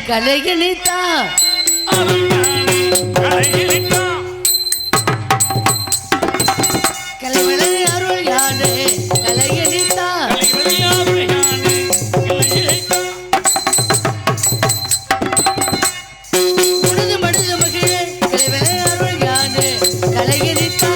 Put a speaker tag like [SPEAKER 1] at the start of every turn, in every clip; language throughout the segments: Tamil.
[SPEAKER 1] கலையனிதா கலைவளை அருள் யானே கலையனிதா முழுது மடுது மகிழே கலைவளை அருள் யானே கலையனிதா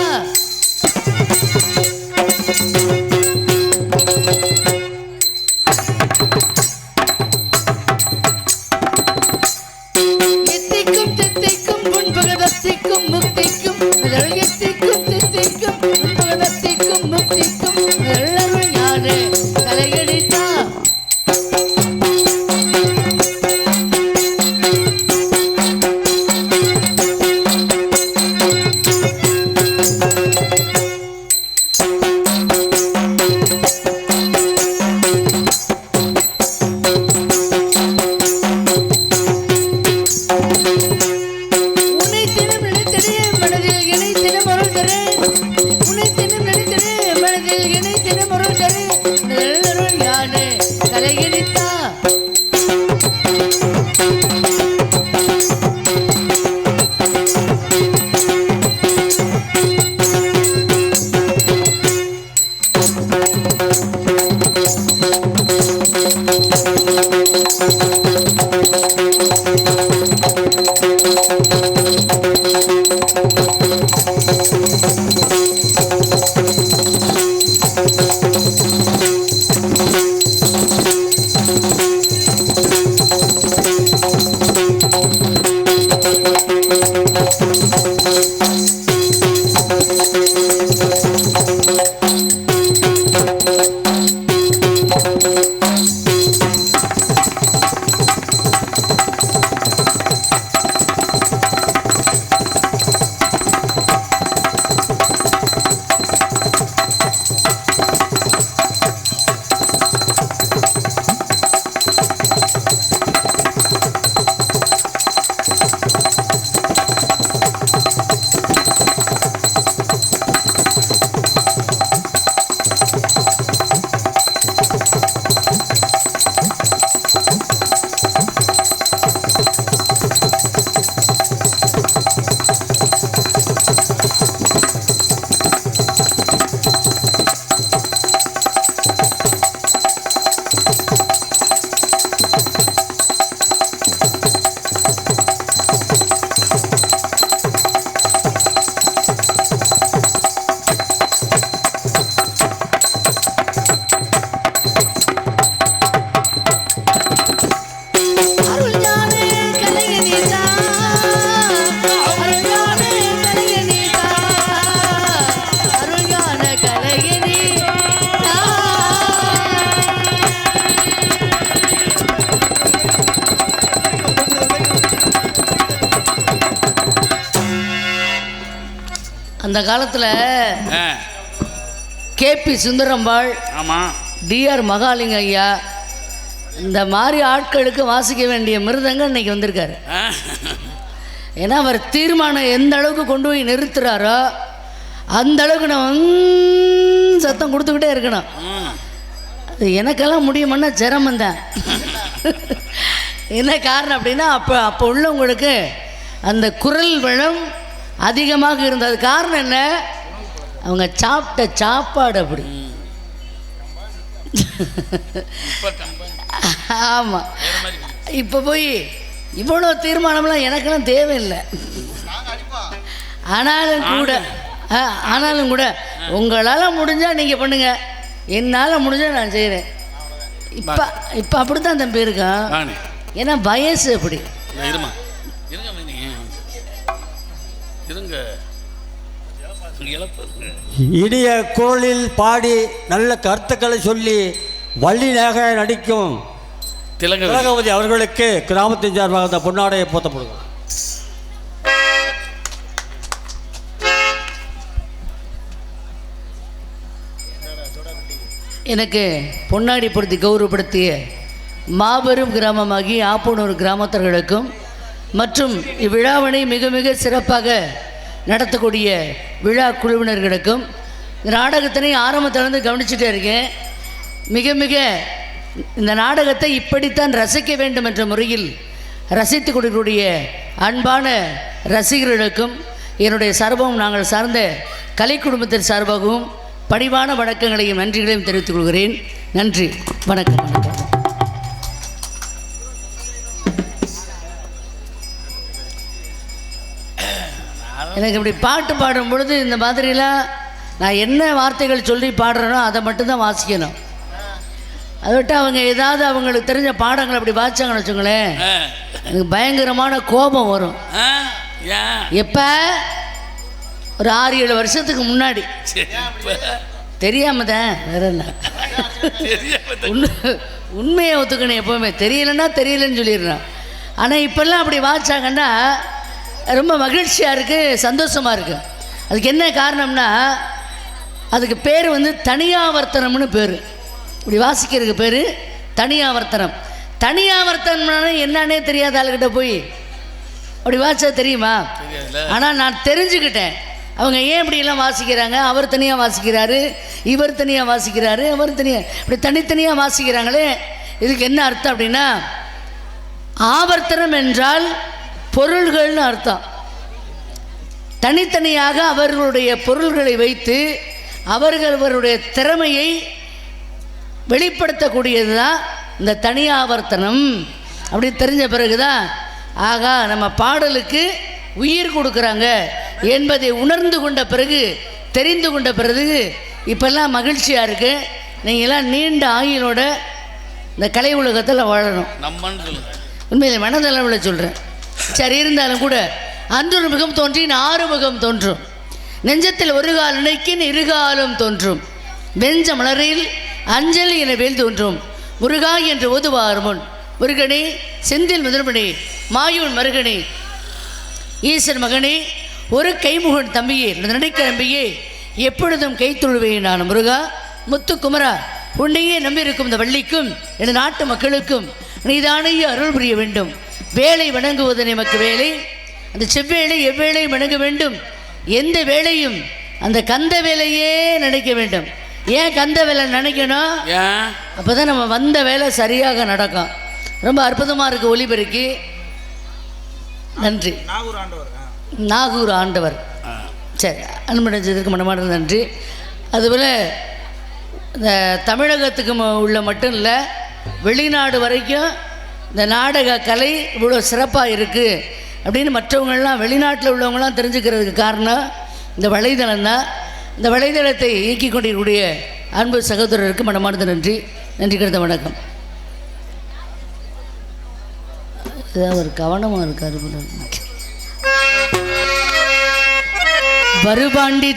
[SPEAKER 1] அந்த காலத்தில் கேபி சுந்தரம்பாள்,
[SPEAKER 2] ஆமாம்,
[SPEAKER 1] டிஆர் மகாலிங்க ஐயா, இந்த மாதிரி ஆட்களுக்கு வாசிக்க வேண்டிய மிருதங்க இன்னைக்கு வந்திருக்காரு. ஏன்னா அவர் தீர்மானம் எந்த அளவுக்கு கொண்டு போய் நிறுத்துறாரோ அந்த அளவுக்கு நான் சத்தம் கொடுத்துக்கிட்டே இருக்கணும். அது எனக்கெல்லாம் முடியுமான்னா சிரமந்தான். என்ன காரணம் அப்படின்னா அப்போ உள்ளவங்களுக்கு அந்த குரல் வளம் அதிகமாக இருந்தது. காரணம் என்ன? அவங்க சாப்பிட்ட சாப்பாடு அப்படி. ஆமாம், இப்போ போய் இவ்வளோ தீர்மானம்லாம் எனக்கெல்லாம் தேவையில்லை. ஆனாலும் கூட உங்களால் முடிஞ்சால் நீங்கள் பண்ணுங்கள், என்னால் முடிஞ்சால் நான் செய்கிறேன். இப்போ அப்படி தான் தம்பி இருக்கான். ஏன்னா வயசு அப்படி.
[SPEAKER 3] இனிய குரலில் பாடி நல்ல கருத்துக்களை சொல்லி வள்ளியாக நடிக்கும் திலகவதி அவர்களுக்கு கிராமத்தின் சார்பாக அந்த பொன்னாடையை போத்தப்படுங்க.
[SPEAKER 1] எனக்கு பொன்னாடி பொருத்தி கௌரவப்படுத்திய மாபெரும் கிராமமாகி ஆப்பனூர் கிராமத்தர்களுக்கும் மற்றும் இவ்விழாவினை மிக மிக சிறப்பாக நடத்தக்கூடிய விழா குழுவினர்களுக்கும், இந்த நாடகத்தினை ஆரம்பத்திலிருந்து கவனிச்சுட்டே இருக்கேன். மிக மிக இந்த நாடகத்தை இப்படித்தான் ரசிக்க வேண்டும் என்ற முறையில் ரசித்து கொடுக்கக்கூடிய அன்பான ரசிகர்களுக்கும் என்னுடைய சார்பாகவும் நாங்கள் சார்ந்த கலை குடும்பத்தின் சார்பாகவும் பணிவான வணக்கங்களையும் நன்றிகளையும் தெரிவித்துக் கொள்கிறேன். நன்றி, வணக்கம். வணக்கம். எனக்கு இப்படி பாட்டு பாடும் பொழுது இந்த மாதிரிலாம் நான் என்ன வார்த்தைகள் சொல்லி பாடுறேனோ அதை மட்டும்தான் வாசிக்கணும். அதை விட்டு அவங்க ஏதாவது அவங்களுக்கு தெரிஞ்ச பாடங்களை அப்படி வாசிச்சாங்கன்னு வச்சுங்களேன், எனக்கு பயங்கரமான கோபம் வரும். எப்போ ஒரு 6-7 வருஷத்துக்கு முன்னாடி தெரியாம தான் வேற என்ன, உண்மையை ஒத்துக்கணும். எப்போவுமே தெரியலன்னா தெரியலன்னு சொல்லிடுறான். ஆனால் இப்போல்லாம் அப்படி வாசிச்சாங்கன்னா ரொம்ப மகிழ்ச்சியாக இருக்குது, சந்தோஷமாக இருக்குது. அதுக்கு என்ன காரணம்னா அதுக்கு பேர் வந்து தனியாவர்த்தனம்னு பேர். இப்படி வாசிக்கிறதுக்கு பேர் தனியாவர்த்தனம். தனியாவர்த்தனம்னா என்னன்னே தெரியாத ஆளுகிட்ட போய் அப்படி வாசிச்சா தெரியுமா? ஆனால் நான் தெரிஞ்சுக்கிட்டேன் அவங்க ஏன் இப்படியெல்லாம் வாசிக்கிறாங்க. அவர் தனியாக வாசிக்கிறாரு, இவர் தனியாக வாசிக்கிறாரு, அவர் தனியாக, இப்படி தனித்தனியாக வாசிக்கிறாங்களே. இதுக்கு என்ன அர்த்தம் அப்படின்னா, ஆவர்த்தனம் என்றால் பொருள்கள்னு அர்த்தம். தனித்தனியாக அவர்களுடைய பொருள்களை வைத்து அவர்களுடைய திறமையை வெளிப்படுத்தக்கூடியது தான் இந்த தனியாவர்த்தனம். அப்படி தெரிஞ்ச பிறகுதான் ஆகா நம்ம பாடலுக்கு உயிர் கொடுக்குறாங்க என்பதை உணர்ந்து கொண்ட பிறகு, தெரிந்து கொண்ட பிறகு இப்பெல்லாம் மகிழ்ச்சியாக இருக்குது. நீங்கள்லாம் நீண்ட ஆயுளோட இந்த கலை உலகத்தில் வாழணும். உண்மையிலே மனதளவில் சொல்கிறேன். சரி, இருந்தாலும் கூட அன்றொரு முகம் தோன்றின் 6 முகம் தோன்றும், நெஞ்சத்தில் ஒரு கால் நினைக்கின் இருகாலும் தோன்றும், வெஞ்ச மலரில் அஞ்சலி என வேல் தோன்றும், முருகா என்று ஓதுவார் முன் முருகனே செந்தில் முதல்மணி மாயூன் மருகனே ஈசன் மகனே ஒரு கைமுகன் தம்பியே நினைக்க நம்பியே எப்பொழுதும் கை தொழுவேன் நான் முருகா முத்துக்குமரா உன்னையே நம்பியிருக்கும் இந்த வள்ளிக்கும் என் நாட்டு மக்களுக்கும் நீதானையே அருள் புரிய வேண்டும். வேலை வணங்குவது நமக்கு வேலை, அந்த செவ்வேளை எவ்வேளை வணங்க வேண்டும். எந்த வேலையும் அந்த கந்த வேலையே நினைக்க வேண்டும். ஏன் கந்த வேலை நினைக்கணும்? அப்போ தான் நம்ம வந்த வேலை சரியாக நடக்கும். ரொம்ப அற்புதமாக இருக்குது ஒலிபெருக்கி. நன்றி. நாகூர் ஆண்டவர். சரி, அன்படைஞ்சதற்கு மனமான நன்றி. அதுபோல் இந்த தமிழகத்துக்கு உள்ள மட்டும் இல்லை, வெளிநாடு வரைக்கும் இந்த நாடக கலை இவ்வளோ சிறப்பாக இருக்குது அப்படின்னு மற்றவங்கள்லாம், வெளிநாட்டில் உள்ளவங்களாம் தெரிஞ்சுக்கிறதுக்கு காரணம் இந்த வலைதளம் தான். இந்த வலைதளத்தை இயக்கி கொண்டிருக்கக்கூடிய அன்பு சகோதரருக்கு மனமார்ந்த நன்றி. நன்றி கருத்த வணக்கம். ஏதாவது ஒரு கவனமாக இருக்காரு. வருபாண்டி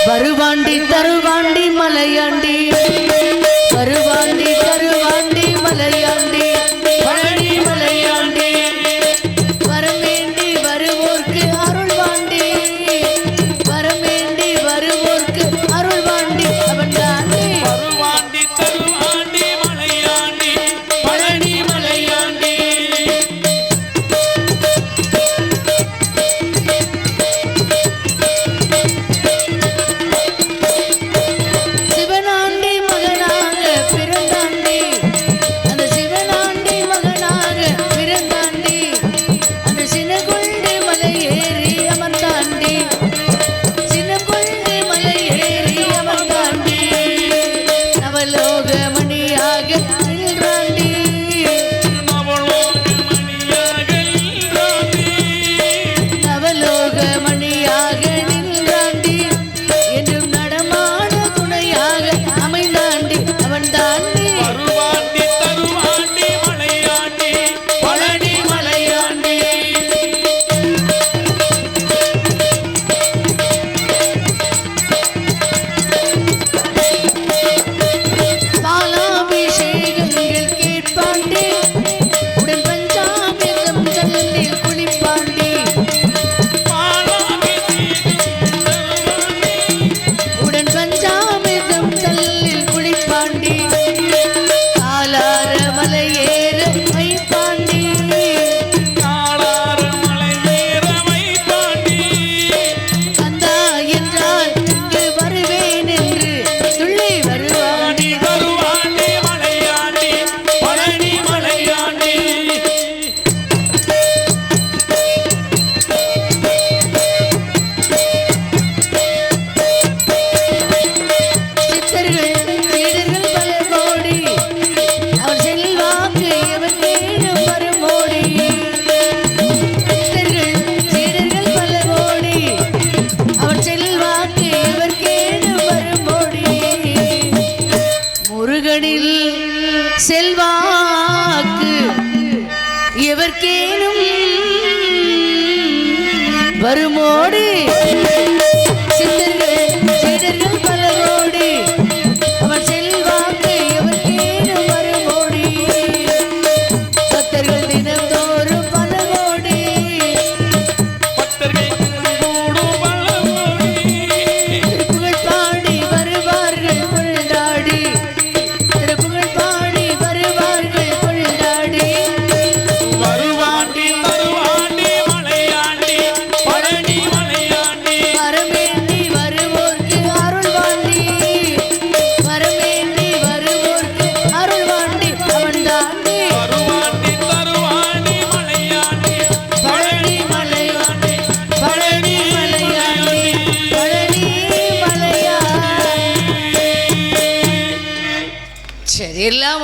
[SPEAKER 1] வருவாண்டி தருவாண்டி மலையாண்டி, வருவாண்டி தருவாண்டி மலையாண்டி, பழனி மலையாண்டி, வரவேண்டி வரு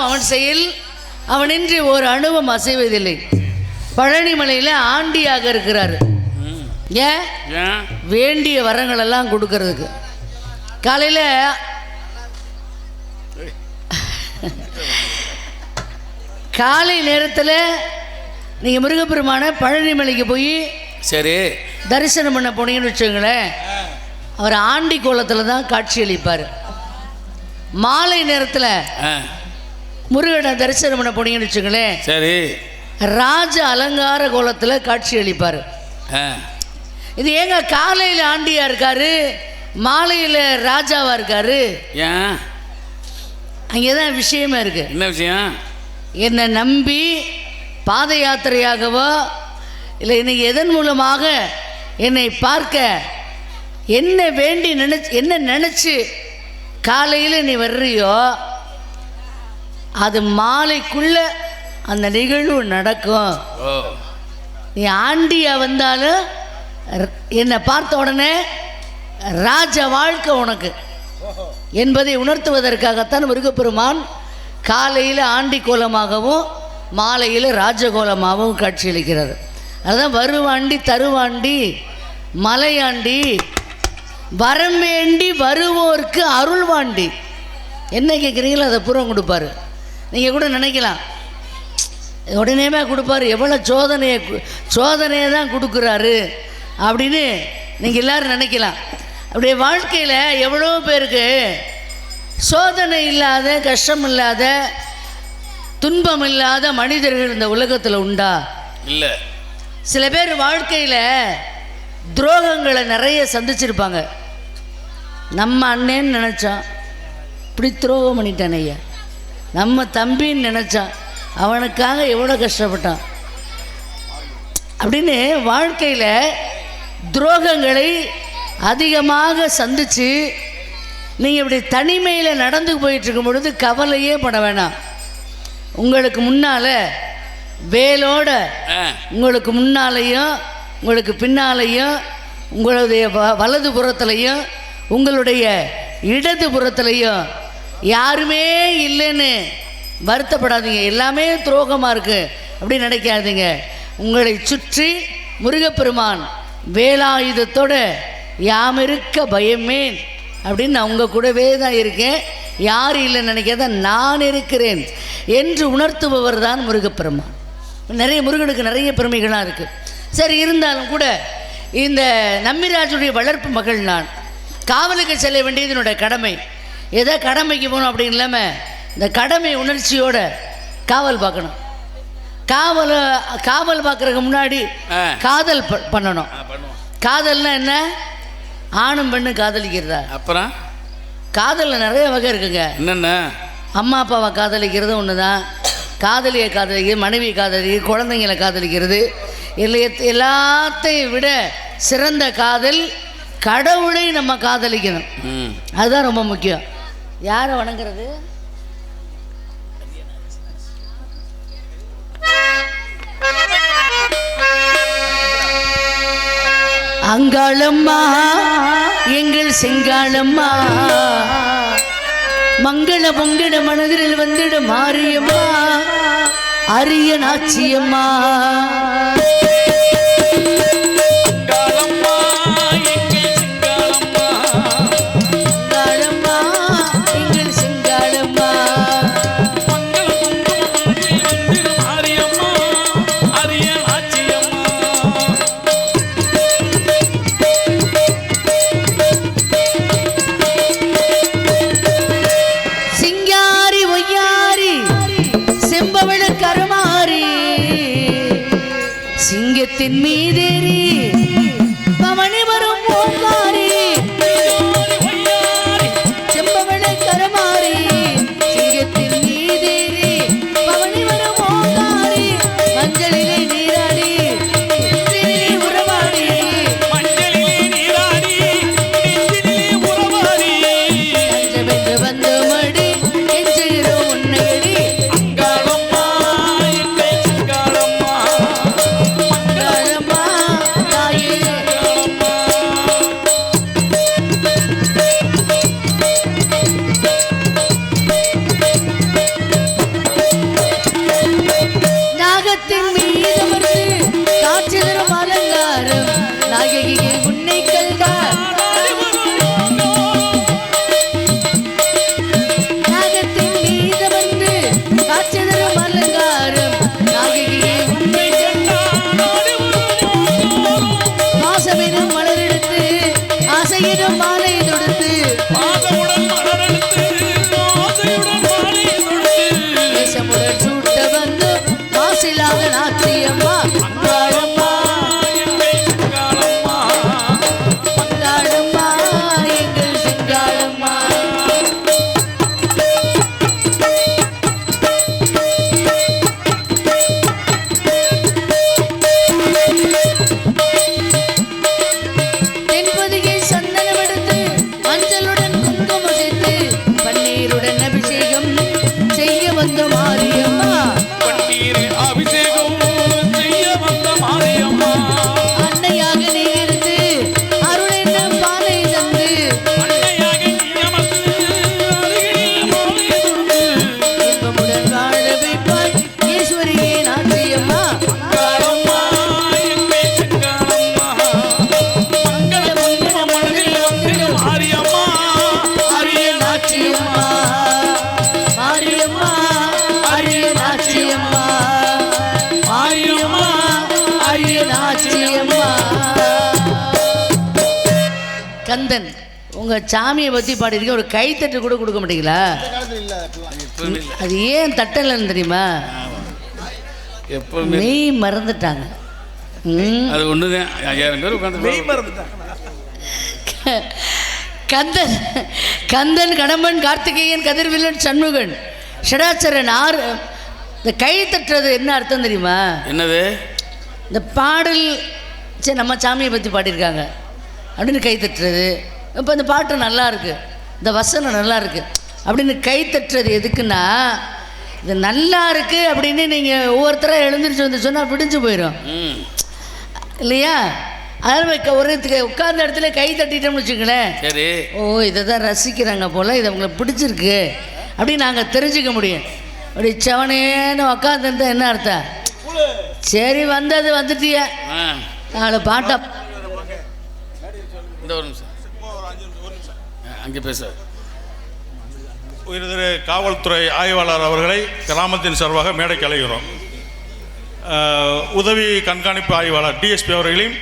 [SPEAKER 1] அவன் செயல் அவனின்றி ஒரு அணுவும் அசைவதில்லை. பழனிமலையில் ஆண்டியாக இருக்கிறாரு. ஏன்? வேண்டிய வரங்களெல்லாம் கொடுக்கறதுக்கு. காலையில் காலை நேரத்தில் நீங்கள் முருகப்பெருமான பழனிமலைக்கு போய் சரி தரிசனம் பண்ண போனீங்கன்னு வச்சுங்களேன், அவர் ஆண்டி கோலத்தில் தான் காட்சி அளிப்பார். மாலை நேரத்தில் முருகனை தரிசனம் பண்ண போனீங்கன்னு வச்சுங்களேன், சரி ராஜ அலங்கார கோலத்தில் காட்சி அளிப்பார். இது ஏங்க காலையில் ஆண்டியா இருக்காரு, மாலையில் ராஜாவா இருக்காரு? ஏன்? அங்கேதான் விஷயமே இருக்கு. என்ன விஷயம்? என்னை நம்பி பாத யாத்திரையாகவோ இல்லை இன்னைக்கு எதன் மூலமாக என்னை பார்க்க என்ன வேண்டி என்ன நினச்சி காலையில் நீ வர்றியோ அது மாலைக்குள்ள அந்த நிகழ்வு நடக்கும். நீ ஆண்டியா வந்தாலும் என்னை பார்த்த உடனே ராஜ வாழ்க்கை உனக்கு என்பதை உணர்த்துவதற்காகத்தான் முருகப்பெருமான் காலையில் ஆண்டி கோலமாகவும் மாலையில் ராஜகோலமாகவும் காட்சியளிக்கிறது. அதுதான் வருவாண்டி தருவாண்டி மலையாண்டி வரம் வேண்டி வருவோர்க்கு அருள்வாண்டி. என்ன கேட்குறீங்களோ அதை பூரா கொடுப்பாரு. நீங்கள் கூட நினைக்கலாம் உடனேமே கொடுப்பாரு, எவ்வளோ சோதனையை தான் கொடுக்குறாரு அப்படின்னு நீங்கள் எல்லோரும் நினைக்கலாம். அப்படியே வாழ்க்கையில் எவ்வளோ பேருக்கு சோதனை இல்லாத கஷ்டம் இல்லாத துன்பம் இல்லாத மனிதர்கள் இந்த உலகத்தில் உண்டா? இல்லை. சில பேர் வாழ்க்கையில் துரோகங்களை நிறைய சந்திச்சிருப்பாங்க. நம்ம அண்ணேன்னு நினச்சான், இப்படி துரோகம் பண்ணிட்டான் ஐயா. நம்ம தம்பின்னு நினச்சான், அவனுக்காக எவ்வளோ கஷ்டப்பட்டான் அப்படின்னு வாழ்க்கையில் துரோகங்களை அதிகமாக சந்தித்து நீங்கள் இப்படி தனிமையில் நடந்து போயிட்டுருக்கும் பொழுது கவலையே பட வேணாம். உங்களுக்கு முன்னால் வேலோட உங்களுக்கு முன்னாலேயும் உங்களுக்கு பின்னாலேயும் உங்களுடைய வலது புறத்துலையும் உங்களுடைய இடது புறத்துலையும் யாருமே இல்லைன்னு வருத்தப்படாதீங்க. எல்லாமே துரோகமாக இருக்குது அப்படின்னு நினைக்காதீங்க. உங்களை சுற்றி முருகப்பெருமான் வேலாயுதத்தோடு யாம் இருக்க பயமேன் அப்படின்னு நான் உங்கள் கூடவே தான் இருக்கேன், யார் இல்லைன்னு நினைக்காத நான் இருக்கிறேன் என்று உணர்த்துபவர் தான் முருகப்பெருமான். நிறைய முருகனுக்கு நிறைய பெருமைகளாக இருக்குது. சரி, இருந்தாலும் கூட இந்த நம்பிராஜுடைய வளர்ப்பு மகள் நான். காவலுக்கு செல்ல வேண்டியது என்னோடய கடமை. ஏதோ கடமைக்கு போகணும் அப்படின்னு இல்லாமல் இந்த கடமை உணர்ச்சியோட காவல் பார்க்கணும். காவல் பார்க்குறதுக்கு முன்னாடி காதல் பண்ணணும். காதல்னா என்ன? ஆணும் பெண்ணு காதலிக்கிறதா? அப்புறம் காதலில் நிறைய வகை இருக்குங்க. என்னென்ன? அம்மா அப்பாவை காதலிக்கிறது ஒன்று தான், காதலியை காதலிக்கிறது, மனைவியை காதலிக்கிறது, குழந்தைங்களை காதலிக்கிறது. எல்லாத்தையும் விட சிறந்த காதல் கடவுளை நம்ம காதலிக்கணும். அதுதான் ரொம்ப முக்கியம். யாரை வணங்குறது? அங்காளம்மா எங்கள் செங்காளம்மா, மங்கள பொங்கிட மனதில் வந்துட மாரியம்மா, அரிய நாச்சியம்மா. மாலை தொடுத்து நேசமுடன் சூட்ட வந்து மாசிலாக நாச்சியம்மா மங்காளம்மா மங்காளம்மா எங்கள் சிங்காளம்மா. தென்பொதிகை சந்தனம் எடுத்து மஞ்சளுடன் குங்குமம் சேர்த்து பன்னீருடன் அபிஷேகம் செய்ய வந்த மாரியம்மா அன்னையாக நீ இருந்து அருள் என்னும் பாலை தந்து இன்பமுடன் வாழ வைப்பாய் ஈஸ்வரியே நாச்சியம்மா அரிய நாச்சியம்மா மாரியம்மா அரிய நாச்சியம்மா மாரியம்மா அரிய நாச்சியம்மா. கந்தன் உங்க சாமியை பத்தி பாடியிருக்க ஒரு கைத்தட்டு கூட கொடுக்க மாட்டீங்களா? அது ஏன் தட்டலன்னு தெரியுமா? மெய் மறந்துட்டாங்க.
[SPEAKER 2] அது ஒண்ணுதான் 5000 பேர் உட்கார்ந்து மெய் மறந்துட்டாங்க.
[SPEAKER 1] கந்தன் கந்தன் கடம்பன் கார்த்திகேயன் கதிர்வில்லன் சண்முகன் ஷடாச்சரன் ஆறு. இந்த கை தட்டுறது என்ன அர்த்தம் தெரியுமா?
[SPEAKER 2] என்னது?
[SPEAKER 1] இந்த பாடல் சரி நம்ம சாமியை பற்றி பாடியிருக்காங்க அப்படின்னு கை தட்டுறது. இப்போ இந்த பாட்டு நல்லா இருக்கு, இந்த வசனம் நல்லா இருக்கு அப்படின்னு கை தட்டுறது எதுக்குன்னா, இது நல்லா இருக்கு அப்படின்னு நீங்கள் ஒவ்வொருத்தராக எழுந்திரிச்சு வந்து சொன்னால் பிடிச்சு போயிடும் இல்லையா? அதனால் ஒரு உட்கார்ந்த இடத்துல கை தட்டிட்டோம்னு வச்சுக்கங்களேன்,
[SPEAKER 2] சரி
[SPEAKER 1] ஓ இதை தான் ரசிக்கிறாங்க போல், இது அவங்களுக்கு பிடிச்சிருக்கு அப்படின்னு நாங்கள் தெரிஞ்சுக்க முடியும். அப்படி செவனேன்னு உட்காந்துருந்தா என்ன அர்த்தம்? சரி வந்தது வந்துட்டிய 4 பாட்டா.
[SPEAKER 2] இந்த ஒரு நிமிஷம் அங்கே பேச.
[SPEAKER 4] உயர்திரு காவல்துறை ஆய்வாளர் அவர்களை கிராமத்தின் சார்பாக மேடைக்கு அழைக்கிறோம். உதவி கண்காணிப்பு ஆய்வாளர் டிஎஸ்பி அவர்களையும்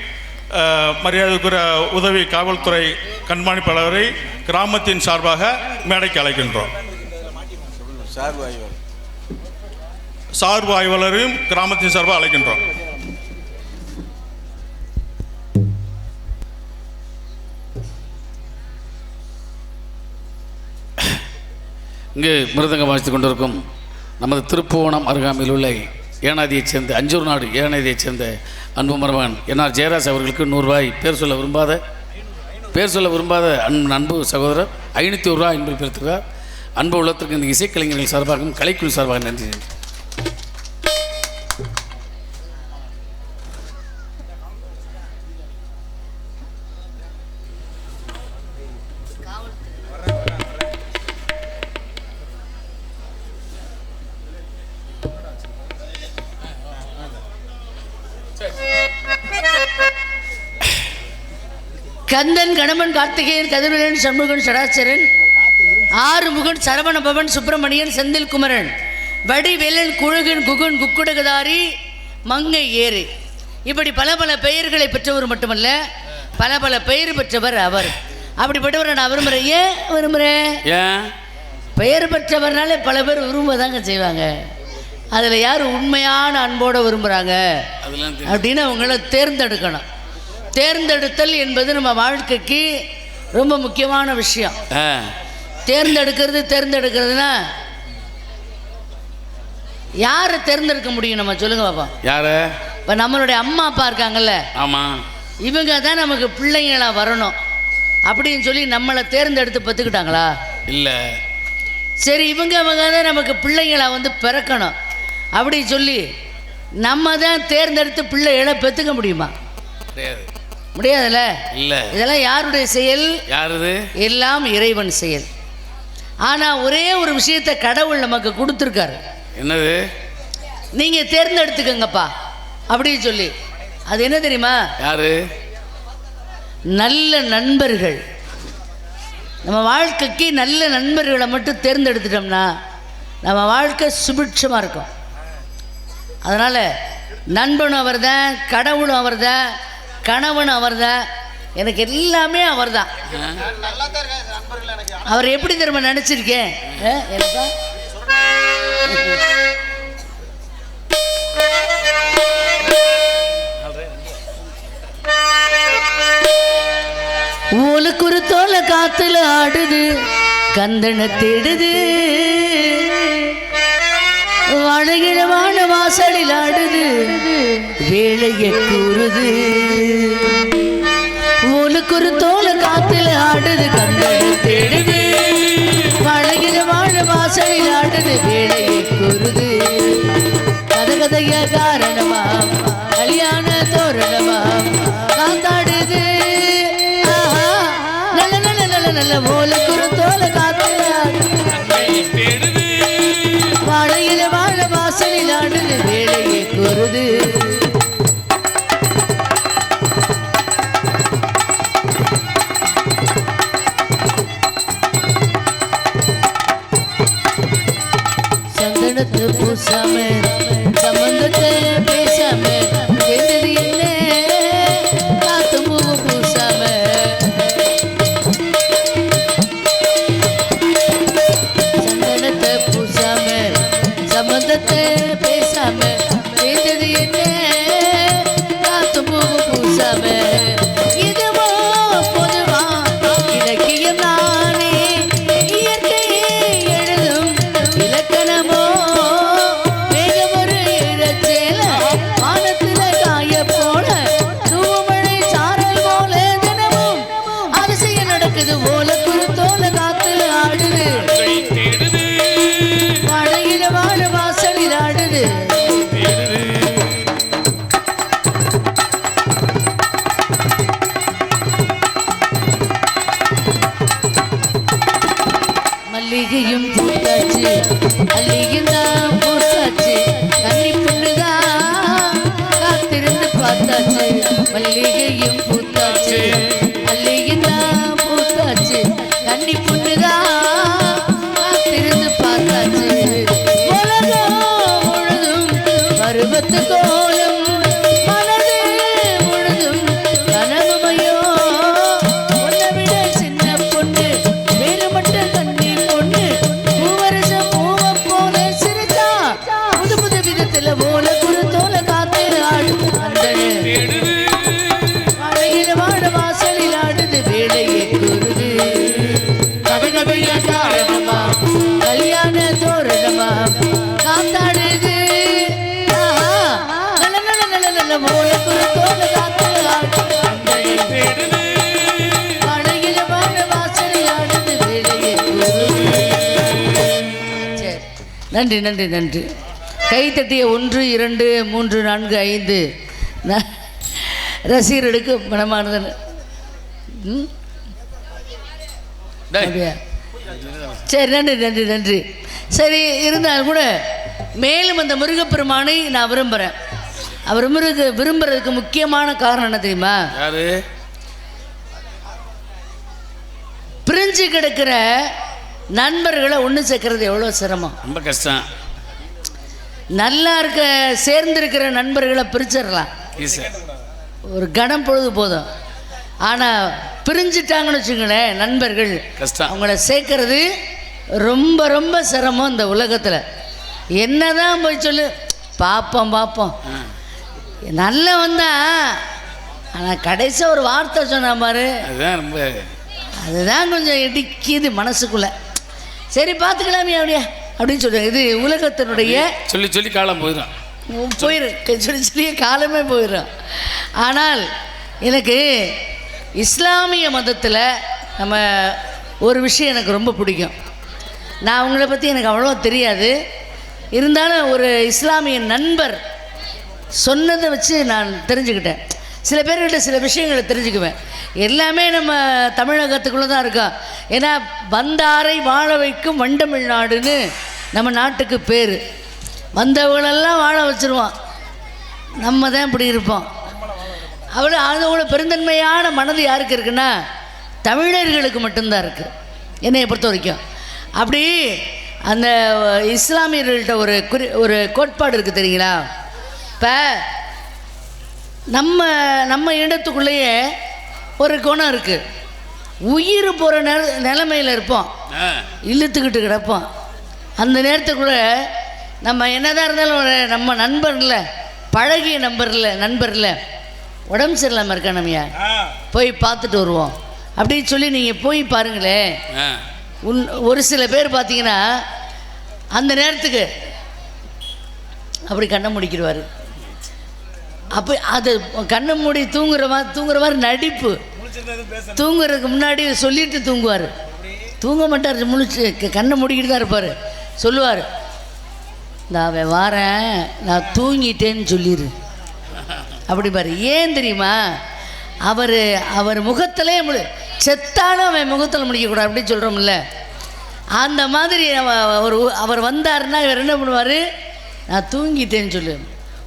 [SPEAKER 4] மரியாதைக்குரிய உதவி காவல்துறை கண்காணிப்பாளரை கிராமத்தின் சார்பாக மேடைக்கு அழைக்கின்றோம். சார்பு ஆய்வாளரையும் கிராமத்தின் சார்பாக அழைக்கின்றோம்.
[SPEAKER 2] இங்கு மிருதங்கம் வாசித்து கொண்டிருக்கும் நமது திருப்புவனம் அருகாமையில் உள்ள ஏனாதியைச் சேர்ந்த அஞ்சூர் நாடு ஏனாதியைச் சேர்ந்த அன்பு மருமகன் என்ஆர் ஜெயராஜ் அவர்களுக்கு 100 ரூபாய் பேர் சொல்ல விரும்பாத அன்பு சகோதரர் 500 ரூபாய் என்பது பெறுகிறார். அன்பு உள்ளத்திற்கு இந்த இசைக்கலைஞர்கள் சார்பாகவும் கலைக்குழு சார்பாக நன்றி.
[SPEAKER 1] கந்தன் கடம்பன் கார்த்திகேயன் கதிர்வேலன் சண்முகன் ஷடாச்சரன் ஆறுமுகன் சரவணபவன் சுப்பிரமணியன் செந்தில் குமரன் வடிவேலன் குழுகன் குகுன் குக்குடகதாரி மங்கை ஏறு, இப்படி பல பல பெயர்களை பெற்றவர் மட்டுமல்ல, பல பல பெயர் பெற்றவர் அவர். அப்படிப்பட்டவரை நான் விரும்புகிறேன். ஏன் விரும்புகிறேன்? பெயர் பெற்றவர்னாலே பல பேர் விரும்பதாங்க செய்வாங்க. அதில் யார் உண்மையான அன்போடு விரும்புகிறாங்க அப்படின்னு அவங்கள தேர்ந்தெடுக்கணும். தேர்ந்தெடுத்தல் என்பது நம்ம வாழ்க்கைக்கு ரொம்ப முக்கியமான விஷயம். தேர்ந்தெடுக்கிறதுனா யாரை தேர்ந்தெடுக்க முடியும் நம்ம சொல்லுங்க பாப்பா?
[SPEAKER 2] யாரு?
[SPEAKER 1] இப்போ நம்மளுடைய அம்மா அப்பா இருக்காங்கல்ல,
[SPEAKER 2] ஆமாம்,
[SPEAKER 1] இவங்க தான் நமக்கு பிள்ளைங்களா வரணும் அப்படின்னு சொல்லி நம்மளை தேர்ந்தெடுத்து பெற்றுக்கிட்டாங்களா? இல்லை. சரி, இவங்க தான் நமக்கு பிள்ளைங்களா வந்து பிறக்கணும் அப்படின்னு சொல்லி நம்ம தான் தேர்ந்தெடுத்து பிள்ளைகளை பெற்றுக்க முடியுமா? முடியாதுல்ல. இல்லை, இதெல்லாம் யாருடைய செயல்? யாருது? எல்லாம் இறைவன் செயல். ஆனால் ஒரே ஒரு விஷயத்தை கடவுள் நமக்கு கொடுத்துருக்காரு. என்னது? நீங்கள் தேர்ந்தெடுத்துக்கங்கப்பா அப்படின்னு சொல்லி. அது என்ன தெரியுமா? யாரு? நல்ல நண்பர்கள். நம்ம வாழ்க்கைக்கு நல்ல நண்பர்களை மட்டும் தேர்ந்தெடுத்துட்டோம்னா நம்ம வாழ்க்கை சுபிட்சமாக இருக்கும். அதனால் நண்பனும் அவர் தான், கடவுளும் அவர் தான், கணவனும் அவர் தான், எனக்கு எல்லாமே அவர் தான். அவர் எப்படி திரும்ப நினச்சிருக்கேன் எனக்கா ஊலுக்கு ஒரு தோலை காத்துல ஆடுது, கந்தனை தேடுது, வாழகிழமான வாசலில் ஆடுது, வேலையை கூறுது. ஊலுக்கு ஒரு தோலை காத்துல ஆடுது, கந்தனை தேடுது, வாழகிழமான வாசலில் ஆடுது, வேலையை கூறுது. கதகதைய காரணமா கல்யாண தோரணமா காத்தாடுது, நல்ல மூலக்குரு தோலை காத்துல வாழையில வாழ வாசலில் ஆடுது, வேலையை கூறுது. சந்தனத்தை பூசாம சம்பந்தத்தை பேசாம சேர்ந்தது என்ன, காத்து பூவு பூசாம சம்பந்தத்தை பேசாம சேர்ந்தது என்ன, காத்து பூவு பூசாம. இதுவோ பொதுவா இலக்கியம் நானே, இயற்கையே எழுதும் இலக்கணமோ, மேகம் ஒரு இழச்சேல வானத்துல காய போல, தூமழை சாரல் போல தினமும் அதிசயம் நடக்குது. ஓல குரு தோல காத்துல ஆடுது, வாழ வாசலில் ஆடுது. மல்லிகையும் பூத்தாச்சு, மல்லிகையும் தான் பூத்தாச்சு, கன்னி பொண்ணுதான் காத்திருந்து பார்த்தாச்சு. மல்லிகையும் பூத்தாச்சு, மல்லிகையும் தான் பூத்தாச்சு, கன்னி பொண்ணுதான் காத்திருந்து பார்த்தாச்சு. பருவத்து கோலம் மனது முழுதும் கனவுமையோ, உன்னை விட சின்ன பொண்ணு வேறு மட்டும் கண்ணீர் பொண்ணு, பூவரசம் பூவ போல சிரித்தா புது புது விதத்துல போல குரு தோல காத்தில் ஆடு. அந்த மழையில் வாழ வாசலில் ஆடுது, வேலையை கூறுது. கதகதைய காரணமா கல்யாண தோரணமா காத்தாடுது, நன்றி நன்றி நன்றி. கைத்தட்டிய 1 2 3 4 5 ரசிகர்களுக்கு மனமானது. சரி நன்றி நன்றி நன்றி. சரி இருந்தாலும் கூட மேலும் அந்த முருகப்பெருமானை நான் விரும்புகிறேன். அவர் விரும்புறதுக்கு முக்கியமான காரணம் என்ன தெரியுமா? பிரிஞ்சு கிடக்கிற நண்பர்களை ஒன்று சேர்க்கறது எவ்வளோ சிரமம்,
[SPEAKER 2] ரொம்ப கஷ்டம்.
[SPEAKER 1] நல்லா இருக்க சேர்ந்திருக்கிற நண்பர்களை பிரிச்சிடலாம், ஒரு கணம் பொழுது போதும். ஆனால் பிரிஞ்சிட்டாங்கன்னு வச்சுங்களேன் நண்பர்கள்,
[SPEAKER 2] கஷ்டம்.
[SPEAKER 1] அவங்கள சேர்க்கறது ரொம்ப ரொம்ப சிரமம் இந்த உலகத்தில். என்னதான் போய் சொல்லு, பார்ப்போம் பார்ப்போம் நல்ல வந்தா, ஆனால் கடைசியாக ஒரு வார்த்தை சொன்ன மாதிரி அதுதான் கொஞ்சம் இடிக்குது மனசுக்குள்ள. சரி பார்த்துக்கலாமே அப்படியா அப்படின்னு சொல்லுவாங்க. இது உலகத்தினுடைய
[SPEAKER 2] சொல்லி சொல்லி காலம் போயிடும்,
[SPEAKER 1] சொல்லி சொல்லி காலமே போயிடும். ஆனால் எனக்கு இஸ்லாமிய மதத்தில் நம்ம ஒரு விஷயம் எனக்கு ரொம்ப பிடிக்கும். நான் அவங்கள பற்றி எனக்கு அவ்வளோ தெரியாது, இருந்தாலும் ஒரு இஸ்லாமிய நண்பர் சொன்னதை வச்சு நான் தெரிஞ்சுக்கிட்டேன். சில பேர்கிட்ட சில விஷயங்களை தெரிஞ்சுக்குவேன். எல்லாமே நம்ம தமிழகத்துக்குள்ளே தான் இருக்கோம். ஏன்னா வந்தாரை வாழ வைக்கும் வண்டமிழ்நாடுன்னு நம்ம நாட்டுக்கு பேர். வந்தவங்களெல்லாம் வாழ வச்சுருவோம், நம்ம தான் இப்படி இருப்போம். அதோட பெருந்தன்மையான மனது யாருக்கு இருக்குன்னா தமிழர்களுக்கு மட்டும்தான் இருக்குது என்னையை பொறுத்த வரைக்கும். அப்படி அந்த இஸ்லாமியர்கள்ட்ட ஒரு கோட்பாடு இருக்குது தெரியுங்களா? இப்போ நம்ம இடத்துக்குள்ளேயே ஒரு குணம் இருக்குது. உயிர் போகிற நிலைமையில் இருப்போம், இழுத்துக்கிட்டு கிடப்போம். அந்த நேரத்துக்குள்ள நம்ம என்னதான் இருந்தாலும் ஒரு நம்ம நண்பர்ல, பழகிய நண்பர்ல உடம்பு சரியில்லாமல் இருக்கா, நம்மையா போய் பார்த்துட்டு வருவோம் அப்படின்னு சொல்லி நீங்கள் போய் பாருங்களேன். ஒரு சில பேர் பார்த்தீங்கன்னா அந்த நேரத்துக்கு அப்படி கண்ணை முடிக்கிடுவார். அப்போ அது கண்ணை மூடி தூங்குற மாதிரி நடிப்பு. தூங்குறதுக்கு முன்னாடி சொல்லிட்டு தூங்குவார். தூங்க மாட்டார், முழிச்சு கண்ணை மூடிக்கிட்டு தான் இருப்பார். சொல்லுவார், நான் அவன் வாரேன், நான் தூங்கிட்டேன்னு சொல்லிடு அப்படி பாரு. ஏன் தெரியுமா? அவர் முகத்திலே செத்தாலும் அவன் முகத்தில் முடிக்கக்கூடாது அப்படின்னு சொல்கிறோம்ல. அந்த மாதிரி அவர் வந்தாருன்னா இவர் என்ன பண்ணுவார், நான் தூங்கிட்டேன்னு சொல்லு.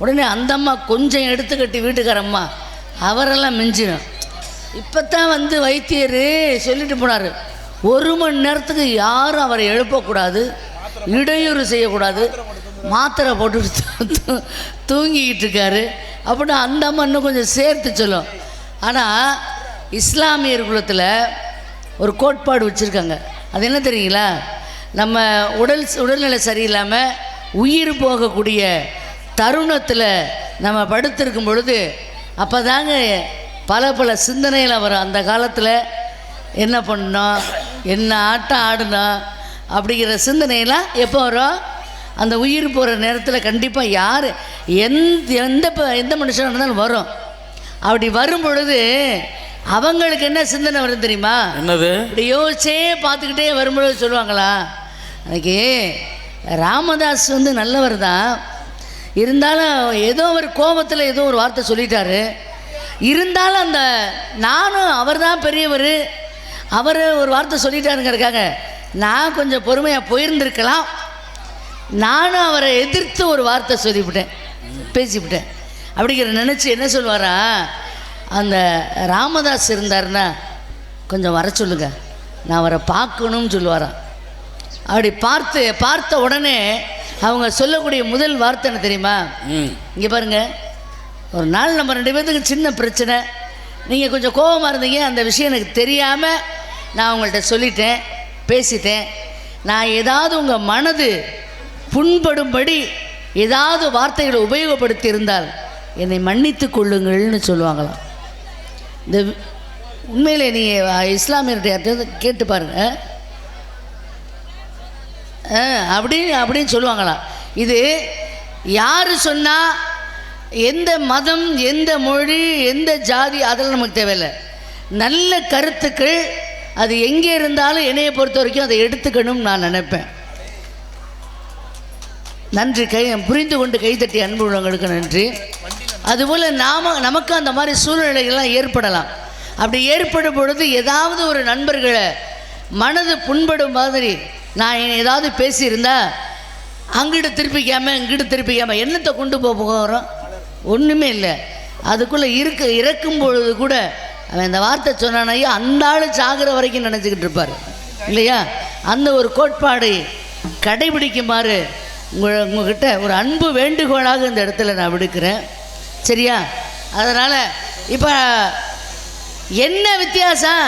[SPEAKER 1] உடனே அந்த அம்மா கொஞ்சம் எடுத்துக்கட்டி வீட்டுக்காரம்மா அவரெல்லாம் மிஞ்சிடும். இப்போ தான் வந்து வைத்தியர் சொல்லிட்டு போனார், 1 மணி நேரத்துக்கு யாரும் அவரை எழுப்பக்கூடாது, இடையூறு செய்யக்கூடாது, மாத்திரை போட்டு தூங்கிக்கிட்டு இருக்காரு அப்படின்னா அந்த அம்மா இன்னும் கொஞ்சம் சேர்த்து சொல்லும். ஆனால் இஸ்லாமியர் குலத்தில் ஒரு கோட்பாடு வச்சுருக்காங்க. அது என்ன தெரியுங்களா? நம்ம உடல்நிலை சரியில்லாமல் உயிர் போகக்கூடிய தருணத்தில் நம்ம படுத்திருக்கும் பொழுது அப்போ தாங்க பல சிந்தனையில் வரும். அந்த காலத்தில் என்ன பண்ணோம், என்ன ஆட்டம் ஆடணும் அப்படிங்கிற சிந்தனையெல்லாம் எப்போ வரும்? அந்த உயிர் போகிற நேரத்தில் கண்டிப்பாக யார் எந்த மனுஷனாக இருந்தாலும் வரும். அப்படி வரும் பொழுது அவங்களுக்கு என்ன சிந்தனை வரும் தெரியுமா? என்னது? இப்படி யோசிச்சே பார்த்துக்கிட்டே வரும்பொழுது சொல்லுவாங்களா, அன்றைக்கி ராமதாஸ் வந்து நல்லவர் தான், இருந்தாலும் ஏதோ ஒரு கோபத்தில் ஏதோ ஒரு வார்த்தை சொல்லிட்டாரு, இருந்தாலும் அந்த நானும் அவர் தான் பெரியவர், அவர் ஒரு வார்த்தை சொல்லிட்டாருங்கிறக்காக நான் கொஞ்சம் பொறுமையாக போயிருந்திருக்கலாம், நானும் அவரை எதிர்த்து ஒரு வார்த்தை சொல்லிவிட்டேன், பேசிவிட்டேன் அப்படிங்கிற நினச்சி என்ன சொல்வாரா, அந்த ராமதாஸ் இருந்தாருன்னா கொஞ்சம் வர சொல்லுங்க, நான் அவரை பார்க்கணும்னு சொல்லுவாராம். அப்படி பார்த்த உடனே அவங்க சொல்லக்கூடிய முதல் வார்த்தை என்ன தெரியுமா? இங்கே பாருங்க, ஒரு நாள் நம்ம 2 பேர்த்துக்கு சின்ன பிரச்சனை, நீங்கள் கொஞ்சம் கோபமாக இருந்தீங்க, அந்த விஷயம் எனக்கு தெரியாமல் நான் உங்கள்கிட்ட சொல்லிட்டேன், பேசிட்டேன், நான் ஏதாவது உங்கள் மனது புண்படும்படி ஏதாவது வார்த்தைகளை உபயோகப்படுத்தி இருந்தால் என்னை மன்னித்து கொள்ளுங்கள்னு சொல்லுவாங்களாம். இந்த உண்மையிலே நீங்கள் இஸ்லாமியர்கிட்ட கேட்டு பாருங்கள், அப்படின்னு சொல்லுவாங்களாம். இது யார் சொன்னால், எந்த மதம், எந்த மொழி, எந்த ஜாதி, அதெல்லாம் நமக்கு தேவையில்லை. நல்ல கருத்துக்கள் அது எங்கே இருந்தாலும் என்னையை பொறுத்த வரைக்கும் அதை எடுத்துக்கணும்னு நான் நினைப்பேன். நன்றி. புரிந்து கொண்டு கைத்தட்டி அன்பு உள்ளவங்களுக்கு நன்றி. அதுபோல் நமக்கு அந்த மாதிரி சூழ்நிலைகள்லாம் ஏற்படலாம். அப்படி ஏற்படும் பொழுது ஏதாவது ஒரு நண்பர்களை மனது புண்படும் மாதிரி நான் ஏதாவது பேசியிருந்தா அங்கிட்டு திருப்பிக்காமல் இங்கிட்டு திருப்பிக்காமல் என்னத்தை கொண்டு போகிறோம்? ஒன்றுமே இல்லை. அதுக்குள்ளே இறக்கும் பொழுது கூட அவன் இந்த வார்த்தை சொன்னானையோ அந்த ஆள் சாகிற வரைக்கும் நினச்சிக்கிட்டு இருப்பார் இல்லையா? அந்த ஒரு கோட்பாடை கடைபிடிக்குமாறு உங்ககிட்ட ஒரு அன்பு வேண்டுகோளாக இந்த இடத்துல நான் விடுக்கிறேன். சரியா? அதனால் இப்போ என்ன வித்தியாசம்?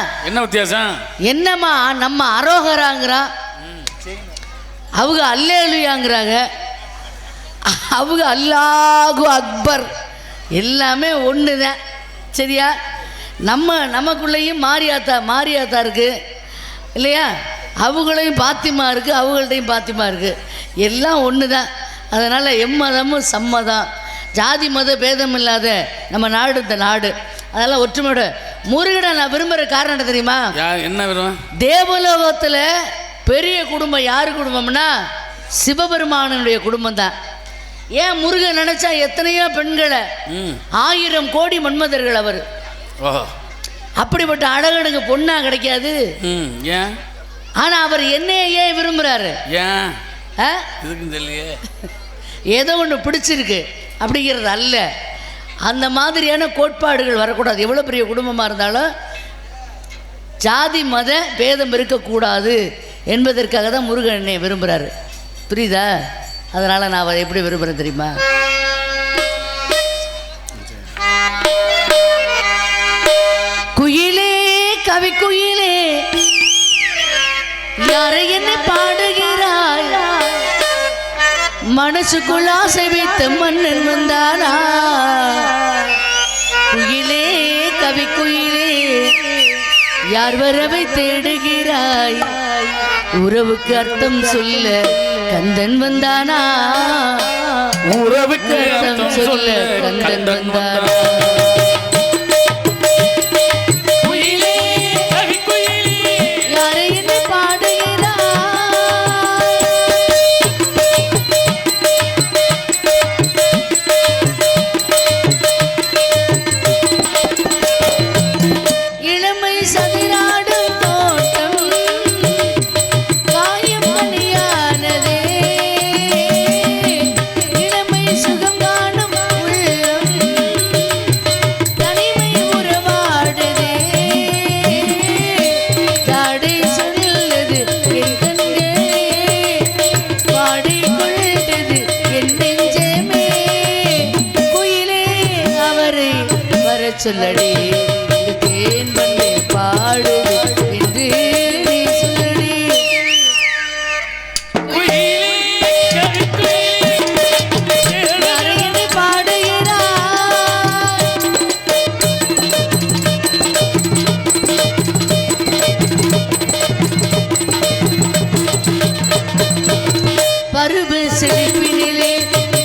[SPEAKER 1] என்னம்மா, நம்ம அரோகராங்கிறான், அவங்க அல்லேலுயாங்கிறாங்க, அவங்க அல்லாஹு அக்பர், எல்லாமே ஒன்று தான். சரியா? நமக்குள்ளேயும் மாரியாத்தா இருக்குது இல்லையா? அவங்களையும் பாத்திமா இருக்குது, அவங்கள்ட்டையும் பாத்திமா இருக்குது, எல்லாம் ஒன்று தான். அதனால் எம்மதமும் சம்மதம், ஜாதி மத பேதம் இல்லாத நம்ம நாடு இந்த நாடு. அதெல்லாம் ஒற்றுமையோட முருகனை நான் விரும்புகிற காரணம் என்ன தெரியுமா? என்ன விரும்பும்? தேவலோகத்தில் பெரிய குடும்பம் யார் குடும்பம்னா சிவபெருமானுடைய குடும்பம் தான். ஏன் முருகன் நினைச்சா எத்தனையோ பெண்களை, 1000 கோடி மன்மதர்கள் அவர். அப்படிப்பட்ட அழகனுக்கு பொண்ணா கிடைக்காது. ஆனா அவர் என்னையே ஏன் விரும்புறாரு? ஏதோ ஒன்று பிடிச்சிருக்கு அப்படிங்கிறது அல்ல. அந்த மாதிரியான கோட்பாடுகள் வரக்கூடாது. எவ்வளோ பெரிய குடும்பமாக இருந்தாலும் ஜாதி மத பேதம் இருக்கக்கூடாது என்பதற்காக தான் முருகன் என்னை விரும்புகிறாரு. புரியுதா? அதனால் நான் அவரை எப்படி விரும்புகிறேன் தெரியுமா? குயிலே யாரை என்ன பாடுகிறாய் மனசுக்குள் ஆசை வைத்த மன்னன் வந்தானா குயிலே கவி குயிலே யார் வரவை தேடுகிறாய் உறவுக்கு அர்த்தம் சொல்ல கந்தன் வந்தானா
[SPEAKER 2] உறவுக்கு
[SPEAKER 1] அர்த்தம் சொல்ல கந்தன் வந்தானா சொல்லடி தேன் பண்ணி பாடுது என்று நீ சொல்லடி பாடுகிறாய் பருவ செழிப்பினிலே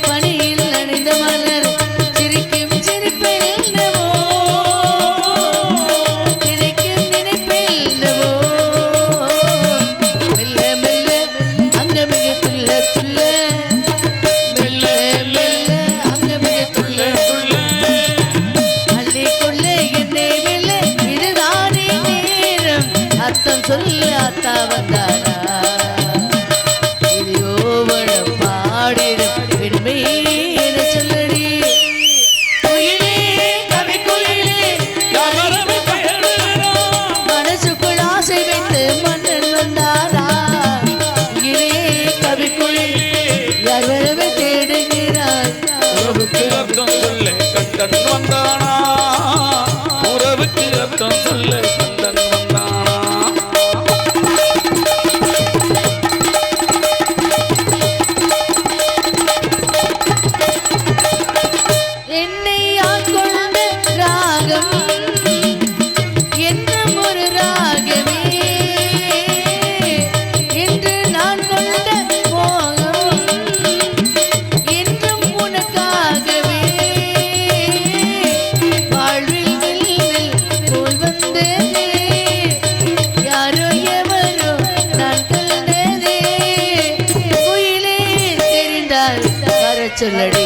[SPEAKER 1] பனியில் அணிந்த மலர் சிரிக்கும் சிரிப்பில் சொல்ல அத்தா வந்தானா இதையோவன பாடிட பெண்மை என சொல்லடி குயிலே கவி குயிலே மனசுக்குள் ஆசை வைத்து மன்னன் வந்தானா குயிலே கவி குயிலே யார் வரவை தேடுகிறாய் உறவுக்கு
[SPEAKER 2] அர்த்தம் சொல்ல கந்தன் வந்தானா உறவுக்கு அர்த்தம் சொல்ல கந்தன் வந்தானா சொல்லடி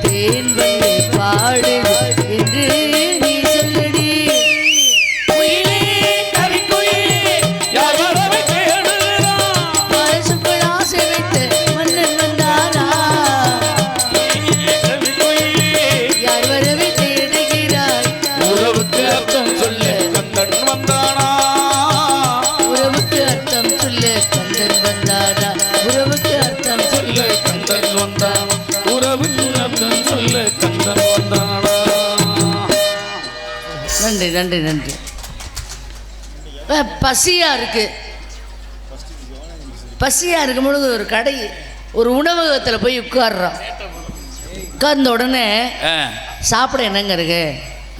[SPEAKER 2] தேன் வந்து பாடு என்று நீ சொல்லடி குயிலே கவி குயிலே யார் வரவை தேடுகிறாய் மனசுக்குள் ஆசை வைத்து மன்னன் வந்தானா கவி குயிலே யார் வரவை தேடுகிறாய் உறவுக்கு அர்த்தம் சொல்ல கந்தன் வந்தானா உறவுக்கு அர்த்தம் சொல்ல கந்தன் வந்தானா உறவுக்கு அர்த்தம் சொல்ல கந்தன் வந்தானா நன்றி நன்றி நன்றி பசியா இருக்கு பசியா இருக்கும் பொழுது ஒரு கடை ஒரு உணவகத்தில் போய் உட்கார்றோம் உட்கார்ந்த உடனே சாப்பிட என்னங்க இருக்கு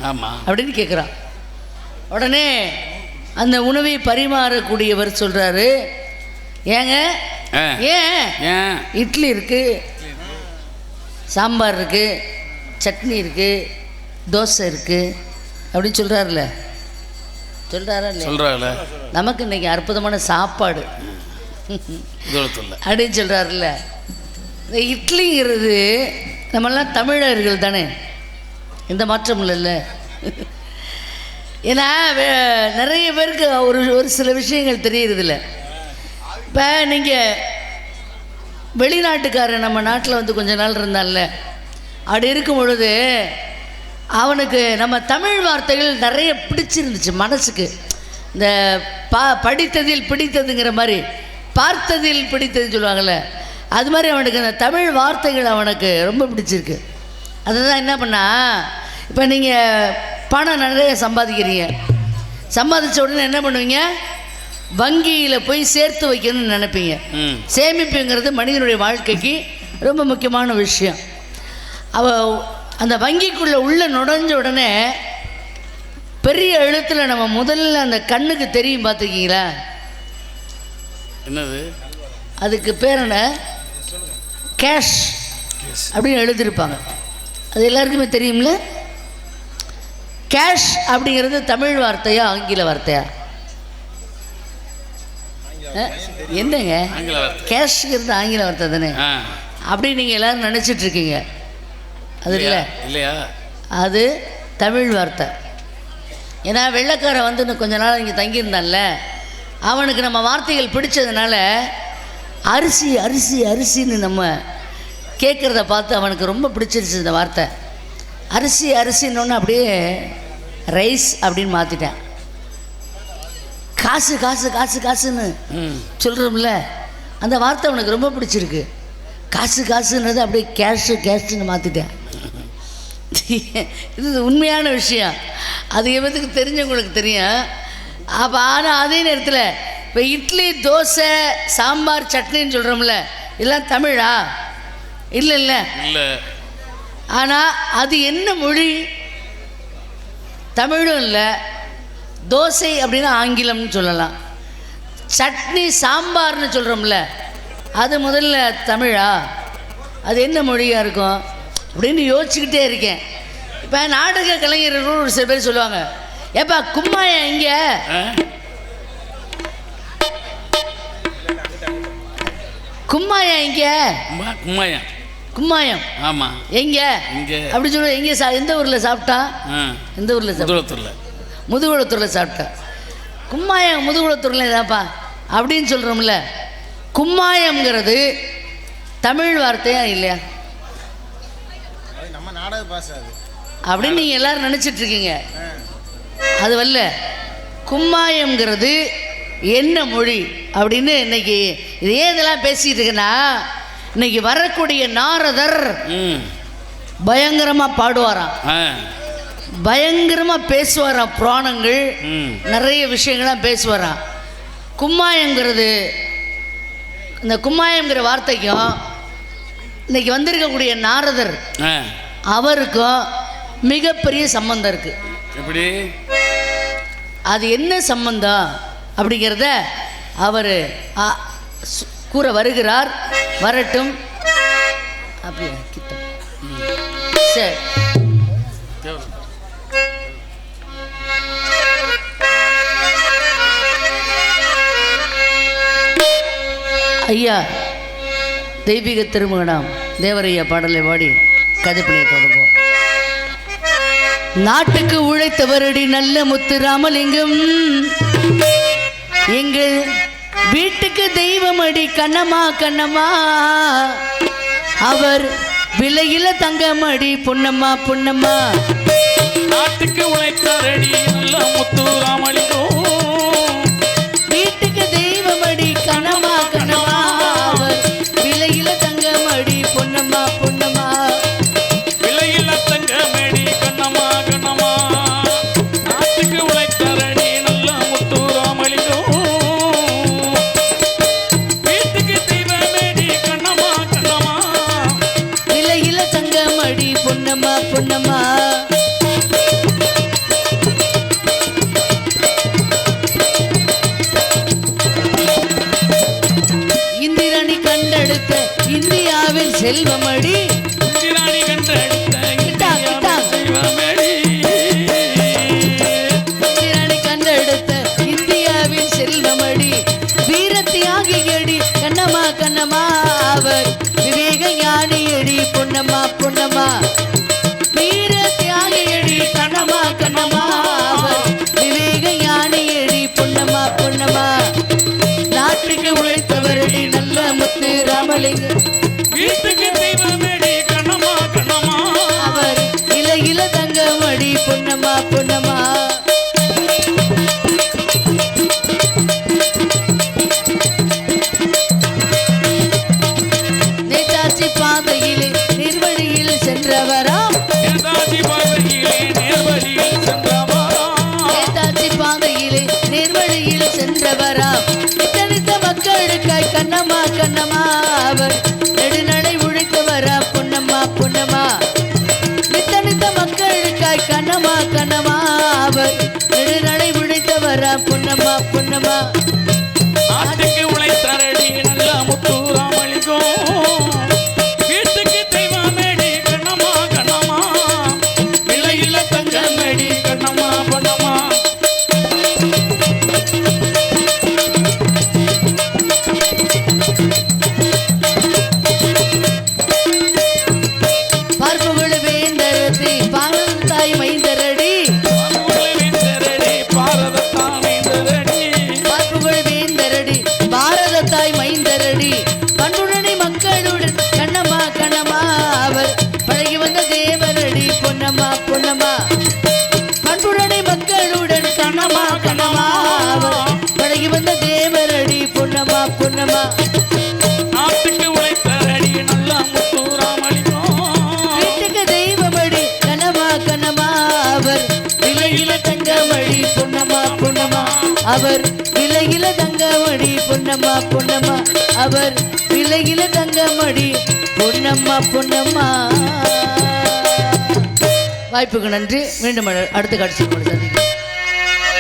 [SPEAKER 2] ஆமாம்
[SPEAKER 1] அப்படின்னு கேட்குறான் உடனே அந்த உணவை பரிமாறக்கூடியவர் சொல்றாரு ஏங்க ஏன் இட்லி இருக்கு சாம்பார் இருக்குது சட்னி இருக்குது தோசை இருக்குது அப்படின்னு சொல்கிறாருல்ல
[SPEAKER 2] சொல்கிறாருல்ல
[SPEAKER 1] நமக்கு இன்றைக்கி அற்புதமான சாப்பாடு அப்படின்னு சொல்கிறாருல்ல இந்த இட்லிங்கிறது நம்மெல்லாம் தமிழர்கள் தானே எந்த மாற்றம் இல்லைல்ல ஏன்னா நிறைய பேருக்கு ஒரு சில விஷயங்கள் தெரியுறதில்ல இப்போ நீங்கள் வெளிநாட்டுக்காரன் நம்ம நாட்டில் வந்து கொஞ்ச நாள் இருந்தான்ல அப்படி இருக்கும் பொழுது அவனுக்கு நம்ம தமிழ் வார்த்தைகள் நிறைய பிடிச்சிருந்துச்சு மனசுக்கு இந்த படித்ததில் பிடித்ததுங்கிற மாதிரி பார்த்ததில் பிடித்ததுன்னு சொல்லுவாங்கள்ல அது மாதிரி அவனுக்கு இந்த தமிழ் வார்த்தைகள் அவனுக்கு ரொம்ப பிடிச்சிருக்கு அதுதான் என்ன பண்ணா இப்போ நீங்கள் பணம் நிறைய சம்பாதிக்கிறீங்க சம்பாதிச்ச உடனே என்ன பண்ணுவீங்க வங்கியில் போய் சேர்த்து வைக்கணும்னு நினைப்பீங்க. சேமிப்புங்கிறது மனிதனுடைய வாழ்க்கைக்கு ரொம்ப முக்கியமான விஷயம். அந்த வங்கிக்குள்ளே உள்ளே நுழைஞ்ச உடனே பெரிய எழுத்தில் நம்ம முதல்ல அந்த கண்ணுக்கு தெரியும், பார்த்துருக்கீங்களா?
[SPEAKER 2] என்னது
[SPEAKER 1] அதுக்கு பேர் என்ன? கேஷ் அப்படின்னு எழுதியிருப்பாங்க. அது எல்லாருக்குமே தெரியும்ல. கேஷ் அப்படிங்கிறது தமிழ் வார்த்தையா ஆங்கில வார்த்தையா? என்னங்க கேஷ்ங்கிறது ஆங்கில வார்த்தை தானே? அப்படி நீங்கள் எல்லோரும் நினச்சிட்ருக்கீங்க. அது இல்லை
[SPEAKER 2] இல்லையா? அது
[SPEAKER 1] தமிழ் வார்த்தை. ஏன்னா வெள்ளைக்காரன் வந்து இன்னும் கொஞ்ச நாள் இங்கே தங்கியிருந்தான்ல, அவனுக்கு நம்ம வார்த்தைகள் பிடிச்சதுனால அரிசி அரிசி அரிசின்னு நம்ம கேட்குறத பார்த்து அவனுக்கு ரொம்ப பிடிச்சிருச்சு இந்த வார்த்தை. அரிசி அரிசின்னு அப்படியே ரைஸ் அப்படின்னு மாற்றிட்டேன். காசு காசு காசு காசுன்னு சொல்கிறோம்ல, அந்த வார்த்தை அவனுக்கு ரொம்ப பிடிச்சிருக்கு. காசு காசுன்றது அப்படியே கேஷு கேஷ்ன்னு மாற்றிட்டேன். இது உண்மையான விஷயம். அது எவத்துக்கு தெரிஞ்சவங்களுக்கு தெரியும். அப்போ ஆனால் அதே நேரத்தில் இப்போ இட்லி தோசை சாம்பார் சட்னின்னு சொல்கிறோம்ல, இதெல்லாம் தமிழா? இல்லை இல்லை
[SPEAKER 2] இல்லை.
[SPEAKER 1] ஆனால் அது என்ன மொழி? தமிழும் இல்லை. தோசை அப்படின்னா ஆங்கிலம்னு சொல்லலாம். சட்னி சாம்பார்னு சொல்கிறோம்ல, அது முதல்ல தமிழா? அது என்ன மொழியாக இருக்கும் அப்படின்னு யோசிச்சுக்கிட்டே இருக்கேன். இப்போ நாடக கலைஞர்கள் ஒரு சில பேர் சொல்லுவாங்க, ஏப்பா கும்மாயம் எங்கே? கும்மாயம் எங்கே?
[SPEAKER 2] கும்மாயம்
[SPEAKER 1] கும்மாயம்
[SPEAKER 2] ஆமாம்
[SPEAKER 1] எங்கே அப்படி சொல்லுவோம். எங்கே எந்த ஊரில் சாப்பிட்டா? எந்த ஊரில் சாப்பிட்டா? முதுகுளத்தூரில் சாப்பிட்டா. கும்மாயம் முதுகுளத்தூரில் ஏதாப்பா அப்படின்னு சொல்கிறோம்ல. கும்மாயம்ங்கிறது தமிழ் வார்த்தையா இல்லையா?
[SPEAKER 5] நம்ம நாடக பாஷை
[SPEAKER 1] அப்படின்னு நீங்கள் எல்லோரும் நினச்சிட்ருக்கீங்க. அது வரல. கும்மாயம்ங்கிறது என்ன மொழி அப்படின்னு இன்னைக்கு இது ஏன் இதெல்லாம் பேசிகிட்டு இருக்கேன்னா, இன்னைக்கு வரக்கூடிய நாரதர் பயங்கரமாக பாடுவாராம், பயங்கரமாக பேசுவாராம். புராணங்கள் நிறைய விஷயங்கள்லாம் பேசுவாராம். கும்மாயங்கிறது, இந்த கும்மாயங்கிற வார்த்தைக்கும் இன்னைக்கு வந்திருக்கக்கூடிய நாரதர் அவருக்கும் மிகப்பெரிய சம்பந்தம் இருக்கு.
[SPEAKER 2] எப்படி?
[SPEAKER 1] அது என்ன சம்பந்தம் அப்படிங்கிறத அவர் கூற வருகிறார். வரட்டும். அப்படியா கிட்ட சரி. ஐயா தெய்வீக திருமகனாம் தேவரையா பாடலை பாடி கதைப்பணியை தொடங்குவோம். நாட்டுக்கு உழைத்தவரடி நல்ல முத்து ராமலிங்கம், எங்கள் வீட்டுக்கு தெய்வம் அடி கண்ணம்மா கண்ணம்மா, அவர் விலையில தங்கமடி பொன்னம்மா பொன்னம்மா.
[SPEAKER 2] நாட்டுக்கு உழைத்தவரடி நல்ல முத்து ராமலிங்கம்,
[SPEAKER 1] வீட்டுக்கு தெய்வம் அடி கண்ணம்மா கண்ணம்மா, அவர் விலையில தங்கமடி பொன்னம்மா பொன்னம்மா.
[SPEAKER 2] விலையில தங்கமடி கண்ணம்மா கண்ணம்மா, நாட்டுக்கு உழைத்தவரடி நல்ல முத்து ராமலிங்கம், வீட்டுக்கு தெய்வமேடி கண்ணம்மா கண்ணம்மா,
[SPEAKER 1] விலையில தங்கமடி பொன்னம்மா பொன்னம்மா. இந்திராணி கண்டெடுத்த இந்தியாவின் செல்வமடி,
[SPEAKER 2] இந்திராணி கண்டெடுத்த
[SPEAKER 1] செல்வமடி, இந்திராணி கண்டெடுத்த இந்தியாவின் செல்வமடி, வீரத்தியாகியடி கண்ணம்மா கண்ணம்மா, அவர் விவேக ஞானியடி பொன்னம்மா பொன்னம்மா, வீரத்தியாகியடி கண்ணம்மா கண்ணம்மா, அவர் விவேக ஞானியடி பொன்னம்மா பொன்னம்மா. நாட்டுக்கு உழைத்தவரடி நல்ல முத்து ராமலிங்கம்,
[SPEAKER 2] வீட்டுக்கு தெய்வமேடி கண்ணம்மா கண்ணம்மா,
[SPEAKER 1] அவர் இலையில தங்கமடி பொன்னம்மா பொன்னம்மா. நேதாஜி பாதையிலே நிர்வழியில் சென்றவராம்,
[SPEAKER 2] நேதாஜி பாதையிலே நேர்வழியில் சென்றவராம்,
[SPEAKER 1] நேதாஜி பாதையிலே நிர்வழியில் சென்றவர் வராம் நித்த மக்களுக்காய் கண்ணம்மா கண்ணம்மா அவர் நெடுநடை உழைத்து வராம் பொன்னம்மா பொன்னம்மா நித்த மக்களுக்காய் கண்ணம்மா கண்ணம்மா அவர் நெடுநடை உழைத்து வராம் பொன்னம்மா பொன்னம்மா
[SPEAKER 2] நாட்டுக்கு உழைத்தரடி நல்ல முத்துராமலிங்கம் வீட்டுக்கு தெய்வமேடி கண்ணம்மா கண்ணம்மா விலையில தங்கமேடி கண்ணம்மா பொன்னம்மா
[SPEAKER 1] பார்ப்புகள் வேந்தரதி பாரத தாய் மைந்தரடி பார்ப்புகள் வேந்தரடி பாரத தாய் மைந்தரடி பண்புடனே மக்களுடன் கண்ணம்மா கண்ணம்மா அவர் பழகி வந்த தேவரடி பொன்னம்மா பொன்னம்மா பண்புடனே மக்களுடன் கண்ணம்மா கண்ணம்மா அவர் பழகி வந்த தேவரடி பொன்னம்மா பொன்னம்மா
[SPEAKER 2] நாட்டுக்கு உழைத்தரடி நல்ல முத்துராமலிங்கம்
[SPEAKER 1] வீட்டுக்கு தெய்வமடி கண்ணம்மா கண்ணம்மா அவர் விலையில தங்கமடி பொன்னம்மா பொன்னம்மா அவர் விலையில தங்கமடி பொன்னம்மா பொன்னம்மா அவர் விலையில தங்கமடி பொன்னம்மா பொன்னம்மா. வாய்ப்புக்கு நன்றி. மீண்டும் அடுத்த காட்சி